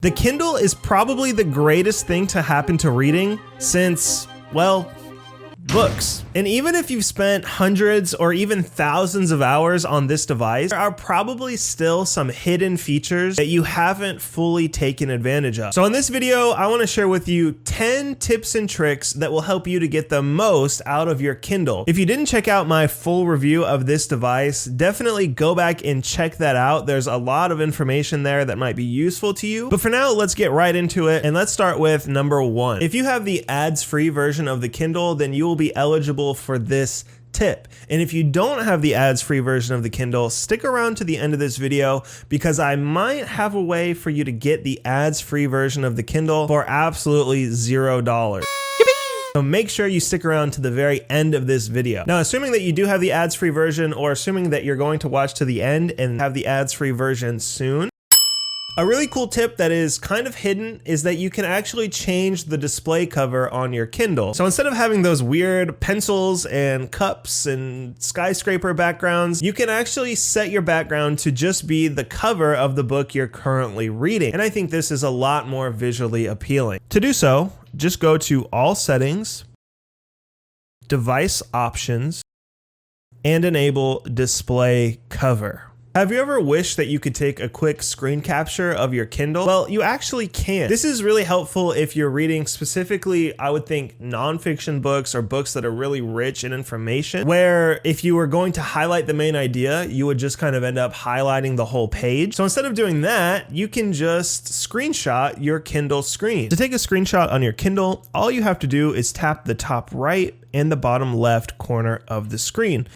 The Kindle is probably the greatest thing to happen to reading since, well, books. And even if you've spent hundreds or even thousands of hours on this device, there are probably still some hidden features that you haven't fully taken advantage of. So in this video, I want to share with you 10 tips and tricks that will help you to get the most out of your Kindle. If you didn't check out my full review of this device, definitely go back and check that out. There's a lot of information there that might be useful to you. But for now, let's get right into it. And let's start with number 1. If you have the ads-free version of the Kindle, then you will be eligible for this tip. And if you don't have the ads-free version of the Kindle, stick around to the end of this video because I might have a way for you to get the ads-free version of the Kindle for absolutely $0. So make sure you stick around to the very end of this video. Now, assuming that you do have the ads-free version, or assuming that you're going to watch to the end and have the ads-free version soon, a really cool tip that is kind of hidden is that you can actually change the display cover on your Kindle. So instead of having those weird pencils and cups and skyscraper backgrounds, you can actually set your background to just be the cover of the book you're currently reading. And I think this is a lot more visually appealing. To do so, just go to All Settings, Device Options, and enable Display Cover. Have you ever wished that you could take a quick screen capture of your Kindle? Well, you actually can. This is really helpful if you're reading specifically, I would think, nonfiction books or books that are really rich in information, where if you were going to highlight the main idea, you would just kind of end up highlighting the whole page. So instead of doing that, you can just screenshot your Kindle screen. To take a screenshot on your Kindle, all you have to do is tap the top right and the bottom left corner of the screen.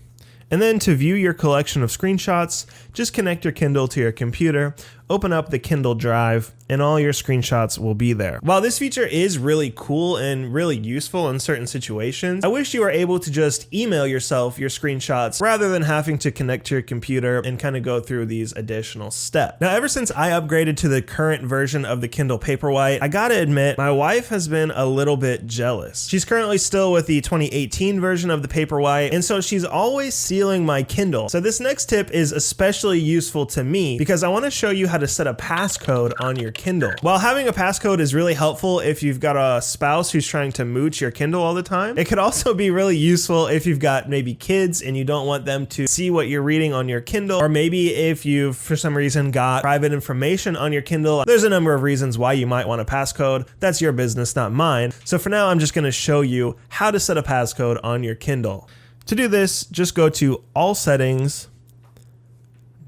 And then to view your collection of screenshots, just connect your Kindle to your computer, open up the Kindle Drive, and all your screenshots will be there. While this feature is really cool and really useful in certain situations, I wish you were able to just email yourself your screenshots rather than having to connect to your computer and kind of go through these additional steps. Now, ever since I upgraded to the current version of the Kindle Paperwhite, I gotta admit, my wife has been a little bit jealous. She's currently still with the 2018 version of the Paperwhite, and so she's always sealing my Kindle. So this next tip is especially useful to me because I wanna show you how to set a passcode on your Kindle. While having a passcode is really helpful if you've got a spouse who's trying to mooch your Kindle all the time, it could also be really useful if you've got maybe kids and you don't want them to see what you're reading on your Kindle, or maybe if you've for some reason got private information on your Kindle. There's a number of reasons why you might want a passcode. That's your business, not mine. So for now, I'm just gonna show you how to set a passcode on your Kindle. To do this, just go to All Settings,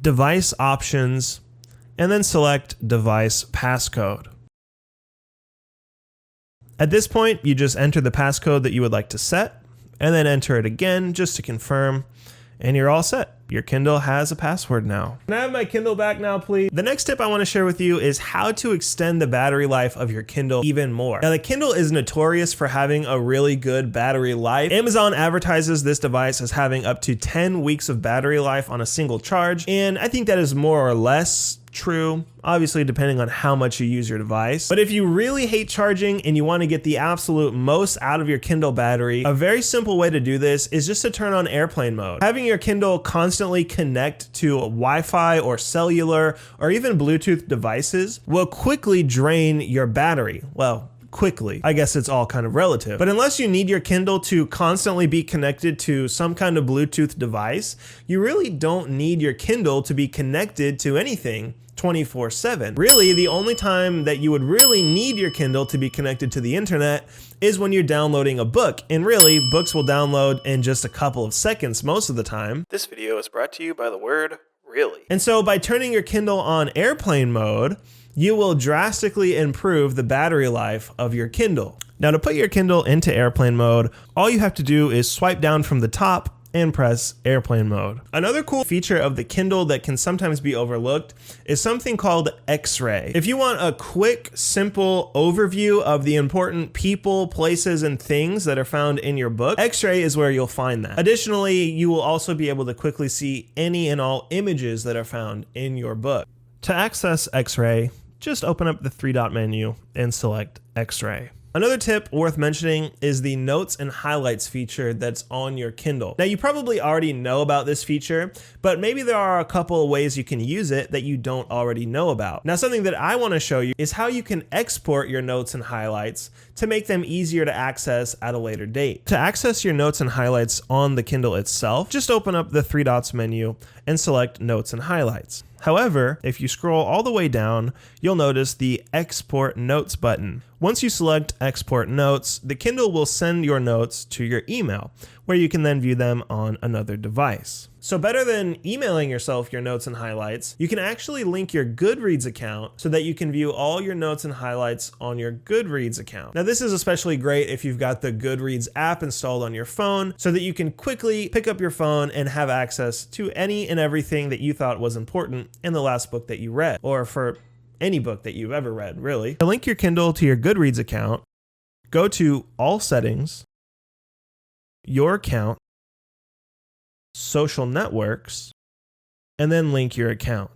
Device Options, and then select Device Passcode. At this point, you just enter the passcode that you would like to set, and then enter it again just to confirm, and you're all set. Your Kindle has a password now. Can I have my Kindle back now, please? The next tip I want to share with you is how to extend the battery life of your Kindle even more. Now, the Kindle is notorious for having a really good battery life. Amazon advertises this device as having up to 10 weeks of battery life on a single charge, and I think that is more or less true, obviously depending on how much you use your device. But if you really hate charging and you want to get the absolute most out of your Kindle battery, a very simple way to do this is just to turn on airplane mode. Having your Kindle constantly connect to Wi-Fi or cellular or even Bluetooth devices will quickly drain your battery. Well, quickly. I guess it's all kind of relative. But unless you need your Kindle to constantly be connected to some kind of Bluetooth device, you really don't need your Kindle to be connected to anything 24/7. Really, the only time that you would really need your Kindle to be connected to the internet is when you're downloading a book. And really, books will download in just a couple of seconds most of the time. This video is brought to you by the word really. And so by turning your Kindle on airplane mode, you will drastically improve the battery life of your Kindle. Now, to put your Kindle into airplane mode, all you have to do is swipe down from the top and press airplane mode. Another cool feature of the Kindle that can sometimes be overlooked is something called X-ray. If you want a quick, simple overview of the important people, places, and things that are found in your book, X-ray is where you'll find that. Additionally, you will also be able to quickly see any and all images that are found in your book. To access X-ray, just open up the 3-dot menu and select X-ray. Another tip worth mentioning is the notes and highlights feature that's on your Kindle. Now, you probably already know about this feature, but maybe there are a couple of ways you can use it that you don't already know about. Now, something that I want to show you is how you can export your notes and highlights to make them easier to access at a later date. To access your notes and highlights on the Kindle itself, just open up the three dots menu and select Notes and Highlights. However, if you scroll all the way down, you'll notice the Export Notes button. Once you select Export Notes, the Kindle will send your notes to your email, where you can then view them on another device. So better than emailing yourself your notes and highlights, you can actually link your Goodreads account so that you can view all your notes and highlights on your Goodreads account. Now, this is especially great if you've got the Goodreads app installed on your phone so that you can quickly pick up your phone and have access to any and everything that you thought was important in the last book that you read, or for any book that you've ever read, really. To link your Kindle to your Goodreads account, go to All Settings, Your Account, Social Networks, and then link your account.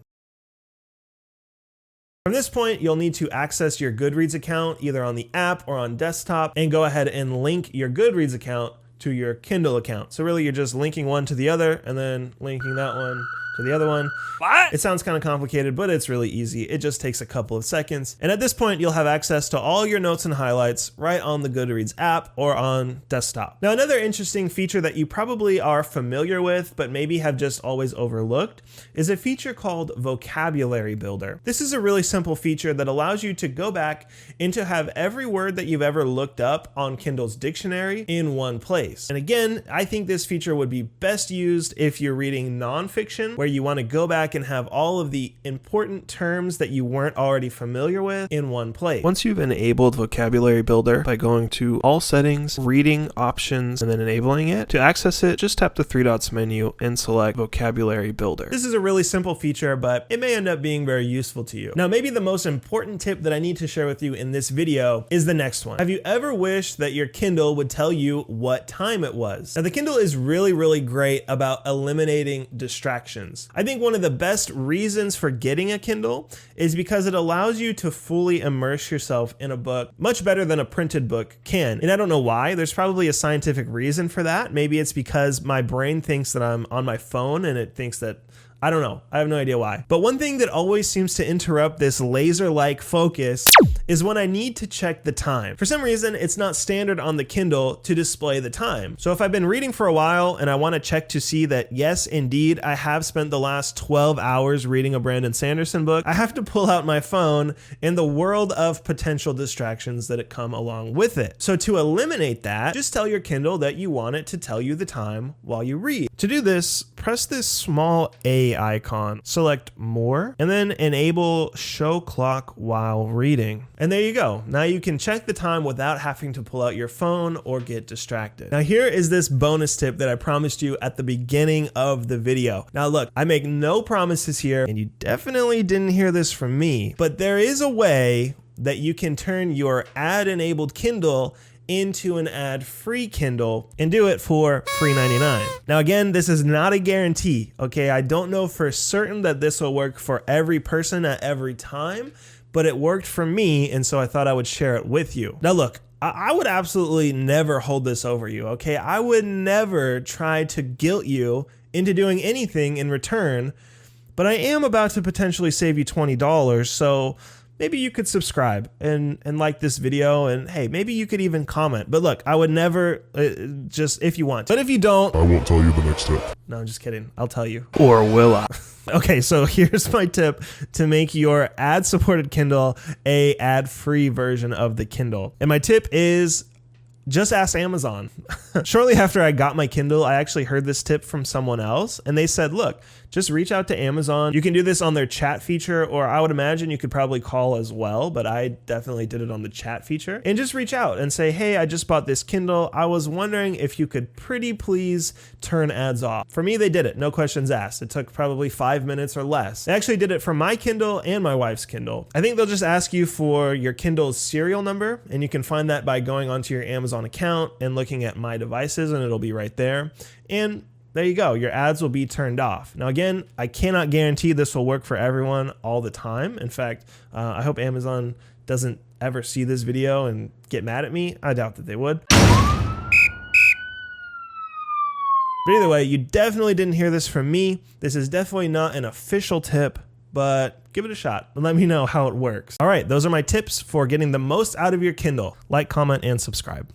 From this point, you'll need to access your Goodreads account either on the app or on desktop and go ahead and link your Goodreads account to your Kindle account. So really, you're just linking one to the other and then linking that one to the other one. What? It sounds kind of complicated, but it's really easy. It just takes a couple of seconds. And at this point, you'll have access to all your notes and highlights right on the Goodreads app or on desktop. Now, another interesting feature that you probably are familiar with, but maybe have just always overlooked, is a feature called Vocabulary Builder. This is a really simple feature that allows you to go back and to have every word that you've ever looked up on Kindle's dictionary in one place. And again, I think this feature would be best used if you're reading nonfiction, where you want to go back and have all of the important terms that you weren't already familiar with in one place. Once you've enabled Vocabulary Builder by going to All Settings, Reading Options, and then enabling it, to access it, just tap the three dots menu and select Vocabulary Builder. This is a really simple feature, but it may end up being very useful to you. Now, maybe the most important tip that I need to share with you in this video is the next one. Have you ever wished that your Kindle would tell you what time it was? Now, the Kindle is really great about eliminating distractions. I think one of the best reasons for getting a Kindle is because it allows you to fully immerse yourself in a book much better than a printed book can. And I don't know why. There's probably a scientific reason for that. Maybe it's because my brain thinks that I'm on my phone and it thinks that, I don't know. I have no idea why. But one thing that always seems to interrupt this laser-like focus is when I need to check the time. For some reason, it's not standard on the Kindle to display the time. So if I've been reading for a while and I want to check to see that, yes, indeed, I have spent the last 12 hours reading a Brandon Sanderson book, I have to pull out my phone and the world of potential distractions that come along with it. So to eliminate that, just tell your Kindle that you want it to tell you the time while you read. To do this, press this small A icon, select More, and then enable Show Clock While Reading. And there you go. Now you can check the time without having to pull out your phone or get distracted. Now here is this bonus tip that I promised you at the beginning of the video. Now look, I make no promises here, and you definitely didn't hear this from me, but there is a way that you can turn your ad-enabled Kindle into an ad-free Kindle and do it for free $99. Now again, this is not a guarantee, okay? I don't know for certain that this will work for every person at every time, but it worked for me, and so I thought I would share it with you. Now look, I would absolutely never hold this over you, okay? I would never try to guilt you into doing anything in return, but I am about to potentially save you $20, so maybe you could subscribe and like this video, and hey, maybe you could even comment. But look, I would never, just if you want. But if you don't, I won't tell you the next tip. No, I'm just kidding. I'll tell you. Or will I? Okay, so here's my tip to make your ad-supported Kindle a ad-free version of the Kindle. And my tip is just ask Amazon. Shortly after I got my Kindle, I actually heard this tip from someone else, and they said, look, just reach out to Amazon. You can do this on their chat feature, or I would imagine you could probably call as well, but I definitely did it on the chat feature. And just reach out and say, hey, I just bought this Kindle. I was wondering if you could pretty please turn ads off. For me, they did it, no questions asked. It took probably 5 minutes or less. They actually did it for my Kindle and my wife's Kindle. I think they'll just ask you for your Kindle's serial number, and you can find that by going onto your Amazon account and looking at My Devices, and it'll be right there. And there you go. Your ads will be turned off. Now, again, I cannot guarantee this will work for everyone all the time. In fact, I hope Amazon doesn't ever see this video and get mad at me. I doubt that they would. But either way, you definitely didn't hear this from me. This is definitely not an official tip, but give it a shot and let me know how it works. All right, those are my tips for getting the most out of your Kindle. Like, comment, and subscribe.